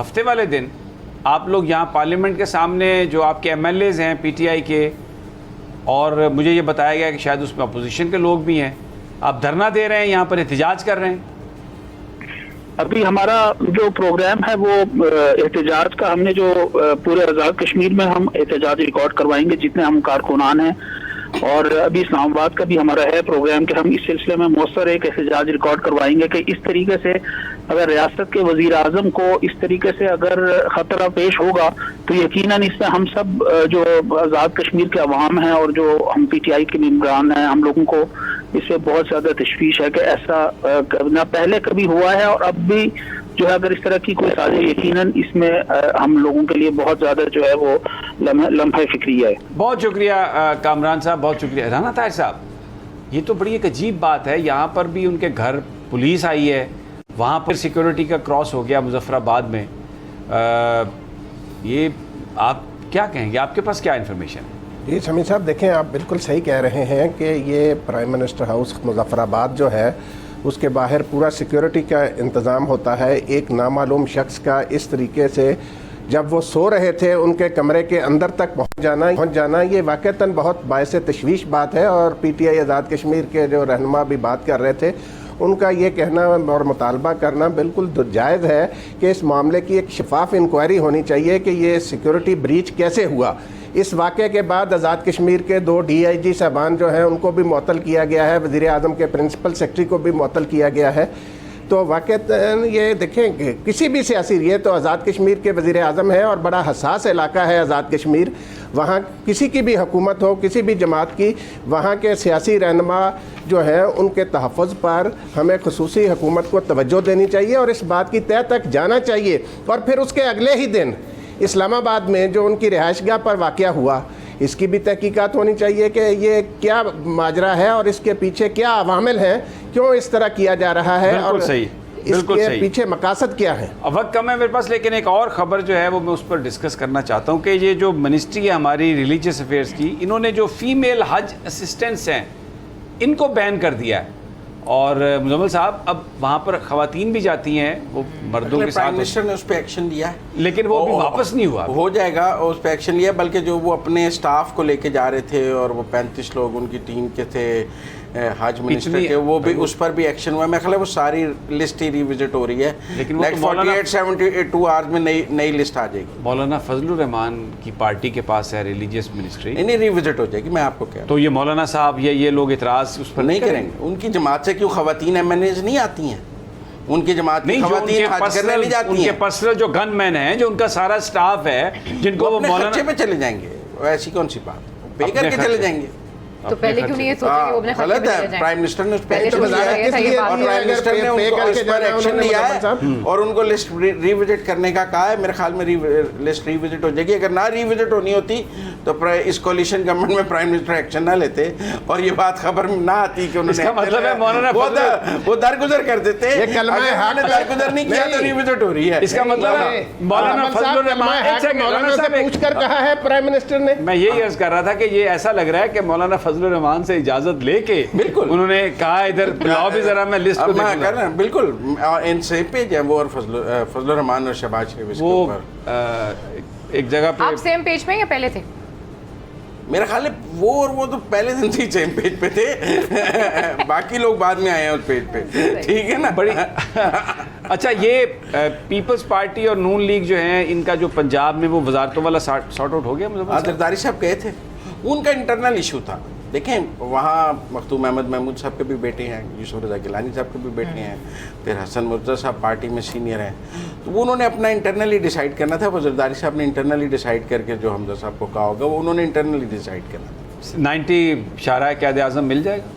ہفتے والے دن آپ لوگ یہاں پارلیمنٹ کے سامنے جو آپ کے ایم ایل ایز ہیں پی ٹی آئی کے، اور مجھے یہ بتایا گیا کہ شاید اس میں اپوزیشن کے لوگ بھی ہیں، آپ دھرنا دے رہے ہیں، یہاں پر احتجاج کر رہے ہیں؟ ابھی ہمارا جو پروگرام ہے وہ احتجاج کا، ہم نے جو پورے آزاد کشمیر میں ہم احتجاج ریکارڈ کروائیں گے جتنے ہم کارکنان ہیں، اور ابھی اسلام آباد کا بھی ہمارا ہے پروگرام کہ ہم اس سلسلے میں مؤثر ایک احتجاج ریکارڈ کروائیں گے کہ اس طریقے سے اگر ریاست کے وزیر اعظم کو اس طریقے سے اگر خطرہ پیش ہوگا تو یقیناً اس میں ہم سب جو آزاد کشمیر کے عوام ہیں اور جو ہم پی ٹی آئی کے ممبران ہیں، ہم لوگوں کو اس سے بہت زیادہ تشویش ہے کہ ایسا نہ پہلے کبھی ہوا ہے اور اب بھی جو ہے اگر اس طرح کی کوئی سازش، یقیناً اس میں ہم لوگوں کے لیے بہت زیادہ جو ہے وہ لمحہ فکری ہے۔ بہت شکریہ کامران صاحب، بہت شکریہ۔ رانا طاہر صاحب، یہ تو بڑی ایک عجیب بات ہے، یہاں پر بھی ان کے گھر پولیس آئی ہے، وہاں پر سیکیورٹی کا کراس ہو گیا مظفر آباد میں، یہ آپ کیا کہیں گے؟ آپ کے پاس کیا انفارمیشن ہے؟ جی سمیع صاحب، دیکھیں آپ بالکل صحیح کہہ رہے ہیں کہ یہ پرائم منسٹر ہاؤس مظفر آباد جو ہے اس کے باہر پورا سیکیورٹی کا انتظام ہوتا ہے۔ ایک نامعلوم شخص کا اس طریقے سے جب وہ سو رہے تھے ان کے کمرے کے اندر تک پہنچ جانا یہ واقعتاً بہت باعث تشویش بات ہے، اور P T I Azad Kashmir کے جو رہنما بھی بات کر رہے تھے ان کا یہ کہنا اور مطالبہ کرنا بالکل جائز ہے کہ اس معاملے کی ایک شفاف انکوائری ہونی چاہیے کہ یہ سیکیورٹی بریچ کیسے ہوا۔ اس واقعے کے بعد آزاد کشمیر کے 2 ڈی آئی جی صاحبان جو ہیں ان کو بھی معطل کیا گیا ہے، وزیر اعظم کے پرنسپل سیکرٹری کو بھی معطل کیا گیا ہے۔ تو واقعتاً یہ دیکھیں کہ کسی بھی سیاسی، یہ تو آزاد کشمیر کے وزیر اعظم ہے اور بڑا حساس علاقہ ہے آزاد کشمیر، وہاں کسی کی بھی حکومت ہو، کسی بھی جماعت کی، وہاں کے سیاسی رہنما جو ہیں ان کے تحفظ پر ہمیں خصوصی حکومت کو توجہ دینی چاہیے اور اس بات کی تہہ تک جانا چاہیے۔ اور پھر اس کے اگلے ہی دن اسلام آباد میں جو ان کی رہائش گاہ پر واقعہ ہوا، اس کی بھی تحقیقات ہونی چاہیے کہ یہ کیا ماجرا ہے اور اس کے پیچھے کیا عوامل ہیں، کیوں اس طرح کیا جا رہا ہے، اور اس کے پیچھے مقاصد کیا ہے۔ وقت کم ہے میرے پاس، لیکن ایک اور خبر جو ہے وہ میں اس پر ڈسکس کرنا چاہتا ہوں کہ یہ جو منسٹری ہے ہماری ریلیجیس افیئرز کی، انہوں نے جو فیمیل حج اسسٹنٹس ہیں ان کو بین کر دیا ہے، اور مزمل صاحب اب وہاں پر خواتین بھی جاتی ہیں، وہ مردوں کے ساتھ۔ پرائم منسٹر نے اس پہ ایکشن لیا ہے لیکن وہ ابھی واپس نہیں ہوا، ہو جائے گا، اس پہ ایکشن لیا، بلکہ جو وہ اپنے سٹاف کو لے کے جا رہے تھے اور وہ 35 لوگ ان کی ٹیم کے تھے حج منسٹر کے، وہ بھی اس پر بھی ایکشن ہوا ہے۔ میں خیال ہے وہ ساری لسٹ ہی ریوزٹ ہو رہی ہے، لیکن 48-72 آورز میں نئی لسٹ آ جائے گی۔ مولانا فضل الرحمان کی پارٹی کے پاس ہے ریلیجیس منسٹری، نہیں ریوزٹ ہو جائے گی، میں آپ کو کہہ رہا ہوں۔ تو یہ مولانا صاحب یہ لوگ اعتراض اس پر نہیں کریں گے؟ ان کی جماعت سے کیوں خواتین ایم این ایز نہیں آتی ہیں؟ ان کی جماعت کی خواتین حج کرنے نہیں جاتی ہیں؟ ان کے پرسنل جو گن مین ہیں، جو ان کا سارا سٹاف ہے، جن کو وہ مولانا خرچے پہ چلے جائیں گے، ایسی کون سی بات، پے کر کے چلے جائیں گے۔ تو پہلے کیوں نہیں یہ سوچا کہ وہ اپنے خرچے پہ چلے جائیں؟ پرائم منسٹر نے اس پہ پہلے تو ایکشن لیا ہے، اور پرائم منسٹر نے ان کو اس پر ایکشن لیا ہے اور ان کو لسٹ ریوزٹ کرنے کا کہا ہے۔ میرے خیال میں لسٹ ریوزٹ ہو جائے گی۔ اگر نہ ریوزٹ ہونی ہوتی تو اس کولیشن گورنمنٹ میں پرائم منسٹر ایکشن نہ لیتے اور یہ بات خبر نہ آتی کہ انہوں نے، مطلب ہے مولانا وہ درگزر کر دیتے، درگزر نہیں کیا تو ریوزٹ ہو رہی ہے۔ اس کا مطلب ہے مولانا فضل الرحمان مولانا سے پوچھ کر کہا ہے پرائم منسٹر نے۔ میں یہی عرض کر رہا تھا کہ یہ ایسا لگ رہا ہے کہ مولانا فضل الرحمان سے اجازت لے کے بالکل انہوں نے کہا ادھر بلاؤ بھی ذرا میں لسٹ کو دیکھ لوں۔ کر رہا ہوں بالکل، ان سے پیج ہے وہ اور فضل الرحمان اور شہباز شریف اس کے وہ اوپر ایک جگہ پہ۔ آپ سیم پیج میں یا پہلے تھے؟ میرا خیال ہے وہ تو پہلے دن سے سیم پیج پہ تھے، باقی لوگ بعد میں آئے ہیں اس پیج پہ، ٹھیک ہے نا۔ بڑی اچھا، یہ پیپلز پارٹی اور نون لیگ جو ہیں، ان کا جو پنجاب میں وہ وزارتوں والا سارٹ آؤٹ ہو گیا؟ زرداری صاحب گئے تھے، ان کا انٹرنل ایشو تھا۔ دیکھیں وہاں مختوم احمد محمود صاحب کے بھی بیٹے ہیں، یوسف رضا گیلانی صاحب کے بھی بیٹے ہیں، پھر حسن مرتضیٰ صاحب پارٹی میں سینئر ہیں، تو وہ انہوں نے اپنا انٹرنلی ڈیسائیڈ کرنا تھا۔ وہ زرداری صاحب نے انٹرنلی ڈیسائیڈ کر کے جو حمزہ صاحب کو کہا ہوگا وہ انہوں نے انٹرنلی ڈیسائیڈ کرنا تھا۔ 90 شارع قائد اعظم مل جائے گا؟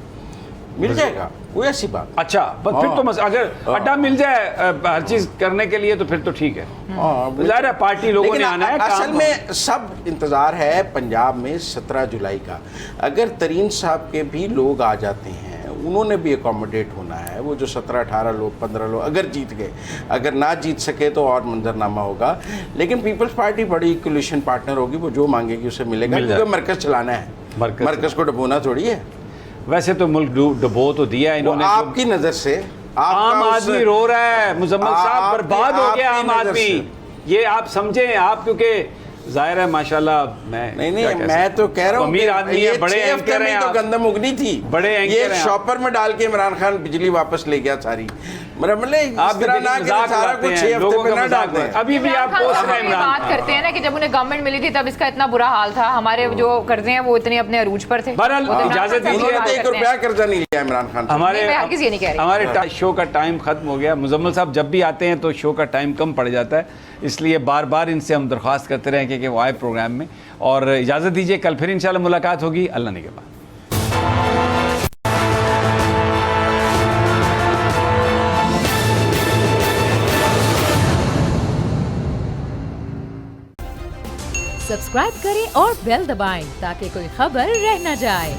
مل جائے گا، کوئی ایسی بات۔ اچھا پھر تو اگر اڈا مل جائے ہر چیز کرنے کے لیے تو پھر تو ٹھیک ہے، ظاہر ہے پارٹی لوگوں نے آنا ہے۔ اصل میں سب انتظار ہے پنجاب میں 17 جولائی کا، اگر ترین صاحب کے بھی لوگ آ جاتے ہیں انہوں نے بھی اکوموڈیٹ ہونا ہے، وہ جو 17-18 لوگ 15 لوگ اگر جیت گئے، اگر نہ جیت سکے تو اور منظرنامہ ہوگا، لیکن پیپلز پارٹی بڑی کولیشن پارٹنر ہوگی، وہ جو مانگے گی اسے ملے گا، کیونکہ مرکز چلانا ہے، مرکز کو ڈبونا تھوڑی ہے۔ ویسے تو ملک ڈبو تو دیا انہوں نے۔ آپ کی نظر سے عام آدمی رو رہا ہے مزمل صاحب، برباد ہو گیا عام آدمی. یہ آپ سمجھیں، آپ کیونکہ ظاہر ہے ماشاءاللہ نہیں میں تو کہہ رہا ہوں امیر آدمی ہے، بڑے اینکر ہیں، تو گندم اگنی تھی، بڑے اینکر یہ ہیں. شاپر میں ڈال کے عمران خان بجلی واپس لے گیا ساری. آپ بھی سارا کچھ 6 ہفتے پہ نہ ڈال دیں. ابھی بھی آپ پوسٹ رہے ہیں بات کرتے ہیں نا کہ جب انہیں گورنمنٹ ملی تھی تب اس کا اتنا برا حال تھا، ہمارے جو قرضے ہیں وہ اتنے اپنے عروج پر تھے. بہرحال اجازت دیجیے، 1 روپیہ قرضہ نہیں لیا عمران خان. ہمارے شو کا ٹائم ختم ہو گیا. مزمل صاحب جب بھی آتے ہیں تو شو کا ٹائم کم پڑ جاتا ہے، اس لیے بار بار ان سے ہم درخواست کرتے رہیں کہ وہ آئے پروگرام میں. اور اجازت دیجیے، کل پھر انشاءاللہ ملاقات ہوگی. اللہ نگہبان. سبسکرائب کریں اور بیل دبائیں تاکہ کوئی خبر رہ نہ جائے.